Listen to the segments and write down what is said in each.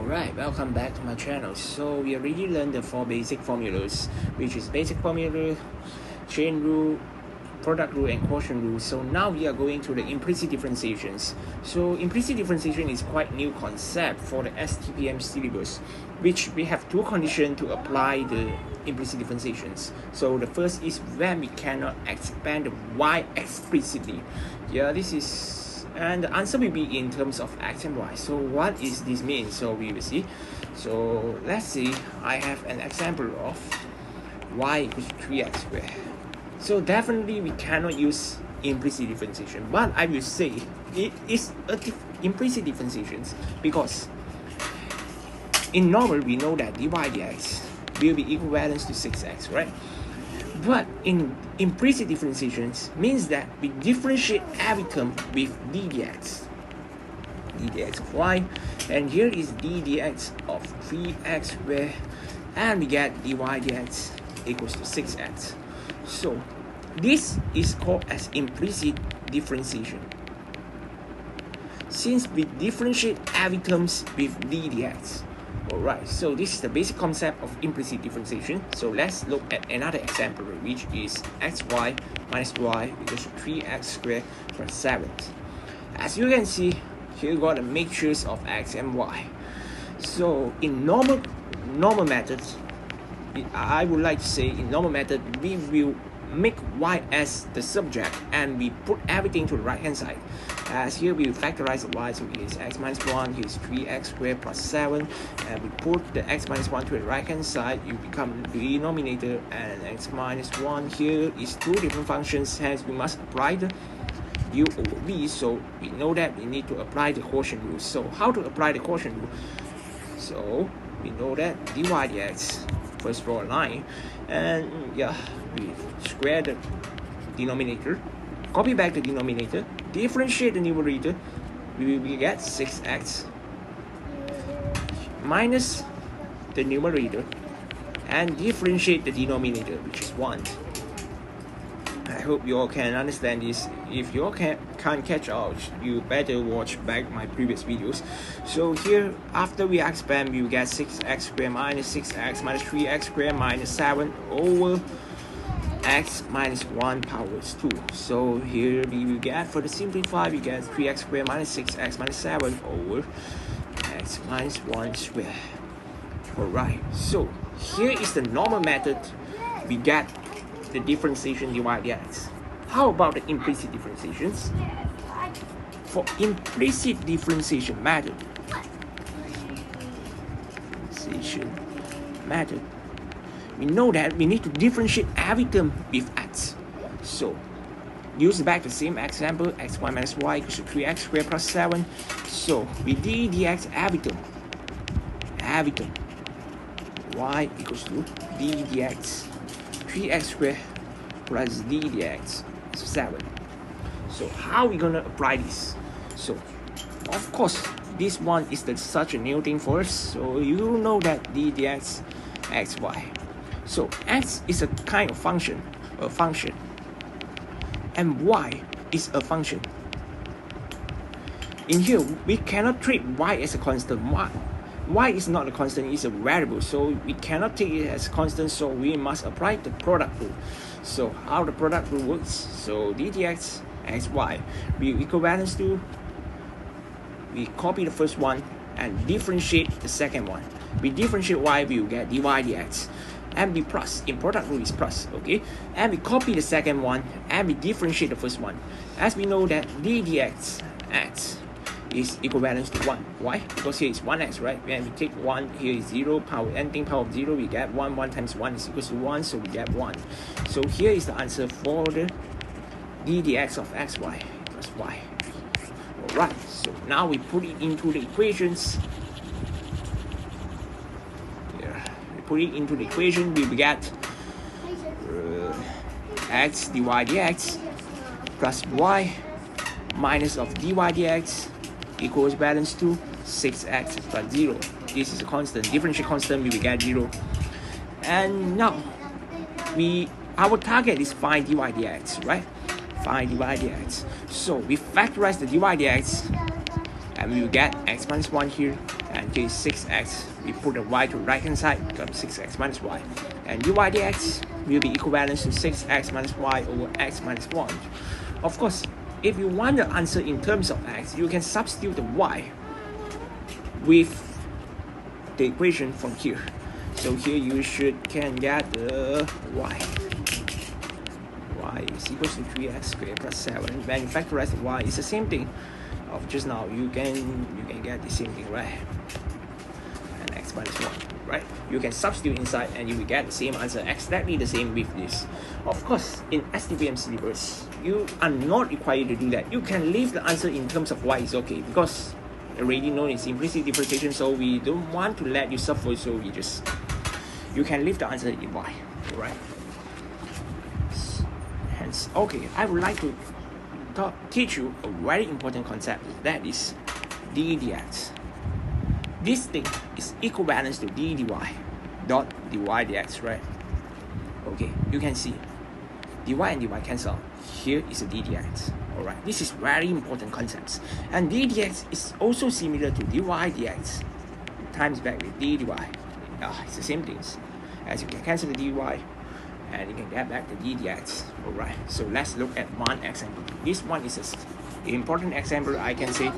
Alright, welcome back to my channel. So we already learned the 4 basic formulas, which is basic formula, chain rule, product rule, and quotient rule. So now we are going to the implicit differentiations. So implicit differentiation is quite new concept for the STPM syllabus, which we have two conditions to apply the implicit differentiations. So the first is when we cannot expand the y explicitly. This is, and the answer will be in terms of x and y. So what is this mean? So we will see. So let's see, I have an example of y equals 3x squared. So definitely we cannot use implicit differentiation, but I will say it is implicit differentiation because in normal we know that dy dx will be equivalent to 6x, right? But in implicit differentiations means that we differentiate every term with d dx of y, and here is d dx of 3x squared, and we get dy dx equals to 6x. So this is called as implicit differentiation, since we differentiate every terms with d dx. Alright, so this is the basic concept of implicit differentiation. So let's look at another example, which is xy minus y equals to 3x squared plus 7. As you can see, here we got a mixtures of x and y. So in normal methods, I would like to say in normal method, we will make y as the subject and we put everything to the right hand side. As here we will factorize the y, so it is x minus 1, here is 3x squared plus 7, and we put the x minus 1 to the right hand side, you become the denominator, and x minus 1 here is two different functions, hence we must apply the u over v. So we know that we need to apply the quotient rule. So how to apply the quotient rule? So we know that dy dx, first draw a line, and we square the denominator, copy back the denominator, differentiate the numerator, we will get 6x minus the numerator, and differentiate the denominator, which is 1. I hope you all can understand this. If you all can't catch out, you better watch back my previous videos. So here, after we expand, we will get 6x squared minus 6x minus 3x squared minus 7 over x minus 1 power 2. So here we will get, for the simplify, we get 3x squared minus 6x minus 7 over x minus 1 squared. Alright, so here is the normal method. We get the differentiation dy dx. How about the implicit differentiations? For implicit differentiation method, we know that we need to differentiate every term with x. So use back the same example, xy minus y equals to 3x squared plus 7. So we d dx every term, y equals to d dx 3x squared plus d dx 7. So how are we gonna apply this? So of course this one is such a new thing for us. So you know that d dx xy. So x is a kind of function, and y is a function. In here we cannot treat y as a constant. Y is not a constant, it's a variable, so we cannot take it as constant, so we must apply the product rule. So how the product rule works? So d dx xy will equivalence to, we copy the first one and differentiate the second one. We differentiate y, we will get dy dx, and we plus, in product rule is plus, okay? And we copy the second one and we differentiate the first one. As we know that d dx x is equivalent to 1. Why? Because here is 1x, right? When we take 1, here is 0, power, anything power of 0, we get 1. 1 times 1 is equals to 1, so we get 1. So here is the answer for the d dx of xy plus y. Alright, so now we put it into the equations. Here, we put it into the equation, we will get x dy dx plus y minus of dy dx equals balance to 6x plus 0. This is a constant, differential constant, we will get 0. And now our target is find dy dx, right? Find dy dx. So we factorize the dy dx and we will get x minus 1 here and and here is 6x. We put the y to right hand side, becomes 6x minus y. And dy dx will be equivalent to 6x minus y over x minus 1. Of course, if you want the answer in terms of x, you can substitute the y with the equation from here. So here you can get the y. Y is equal to 3x squared plus 7. When you factorize the y, it's the same thing of just now. You can get the same thing, right? And x minus 1, right? You can substitute inside and you will get the same answer, exactly the same with this. Of course, in STPM syllabus, you are not required to do that. You can leave the answer in terms of y is okay, because already known it's implicit differentiation, so we don't want to let you suffer, so you can leave the answer in y, right? Hence, okay, I would like to teach you a very important concept, that is d dx. This thing is equivalent to d dy dot dy dx, right? Okay, you can see dy and dy cancel out. Here is a d dx. Alright, this is very important concepts. And d dx is also similar to dy dx times back with d dy. It's the same things. As you can cancel the dy and you can get back the d dx. Alright, so let's look at one example. This one is an important example. I can say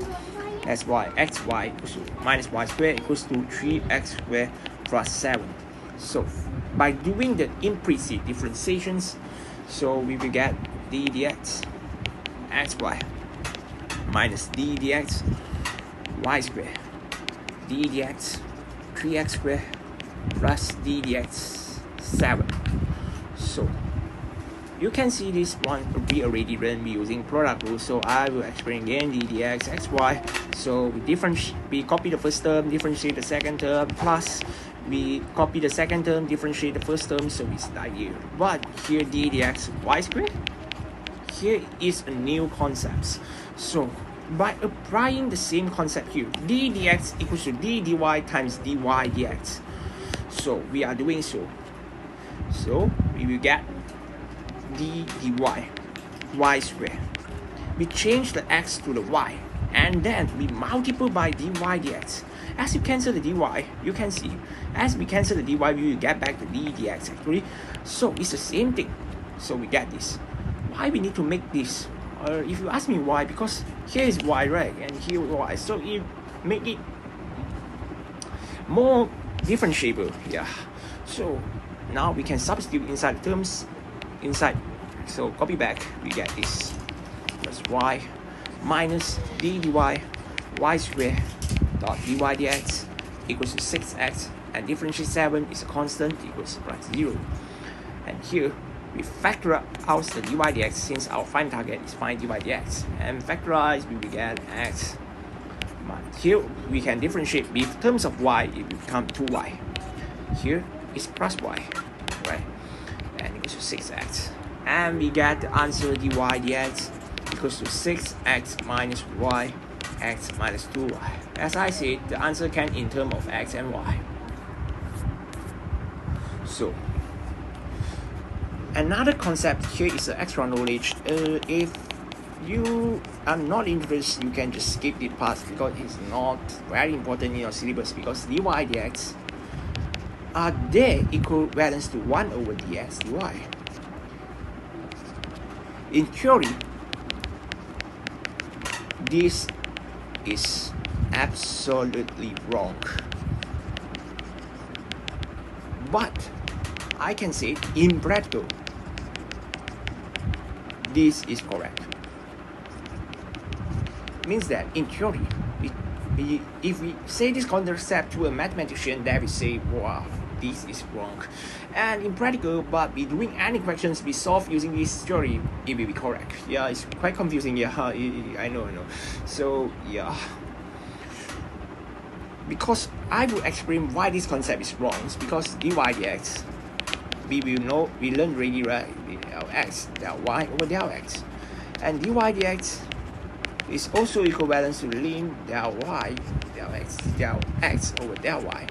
that's why xy equals to minus y squared equals to 3x squared plus 7. So by doing the implicit differentiations, so we will get d dx xy minus d dx y squared d dx 3x squared plus d dx 7. So you can see this one we already learned using product rule, so I will explain again d dx xy. So we copy the first term, differentiate the second term, plus we copy the second term, differentiate the first term, so it's like here. But here d dx y squared, here is a new concept. So by applying the same concept here, d dx equals to d dy times dy dx. So we are doing so. So we will get d dy y squared. We change the x to the y, and then we multiply by dy dx. As you cancel the dy, you can see, as we cancel the dy, we will get back the d dx actually. So it's the same thing. So we get this. Why we need to make this? If you ask me why, because here is y, right, and here is y, so it make it more differentiable. Yeah. So now we can substitute inside the terms inside. So copy back, we get this plus y minus d dy y squared dot dy dx equals to 6x, and differentiate 7 is a constant, equals plus 0. And here we factor out the dy dx, since our final target is find dy dx, and factorize we will get x. Here we can differentiate with terms of y, it will become 2y. Here is plus y, right, and equals to 6x, and we get the answer dy dx equals to 6x minus y, x minus 2y. As I said, the answer can in terms of x and y. So another concept here is the extra knowledge. If you are not interested, you can just skip this part because it's not very important in your syllabus, because dy dx are they equivalent to 1 over dx dy. In theory, this is absolutely wrong, but I can say in practical this is correct. Means that in theory, if we say this concept to a mathematician, they will say, wow, this is wrong. And in practical, but we doing any questions we solve using this theory, it will be correct. Yeah, it's quite confusing. Yeah, I know. So yeah, because I will explain why this concept is wrong. It's because dy dx, we learn already, right? Del x, del y over del x, and dy dx is also equivalent to lim del y, del x over del y.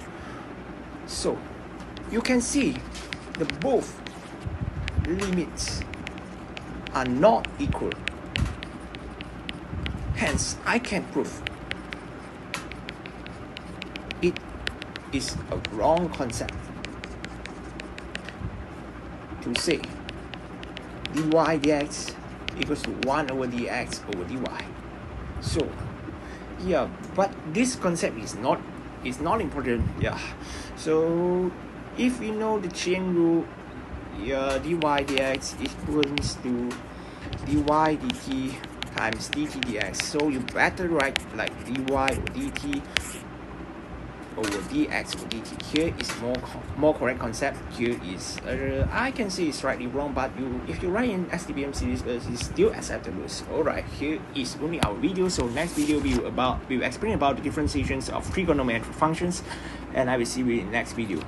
So you can see the both limits are not equal. Hence, I can prove is a wrong concept to say dy dx equals to 1 over dx over dy. So yeah, but this concept is not important. Yeah, so if we know the chain rule, dy dx equals to dy dt times dt dx, so you better write like dy over dt over dx over dt. Here is more correct concept. Here is I can say it's slightly wrong, but if you write in SDBM series, it's still acceptable. Alright, here is only our video. So next video we will explain about the differentiations of trigonometric functions, and I will see you in the next video.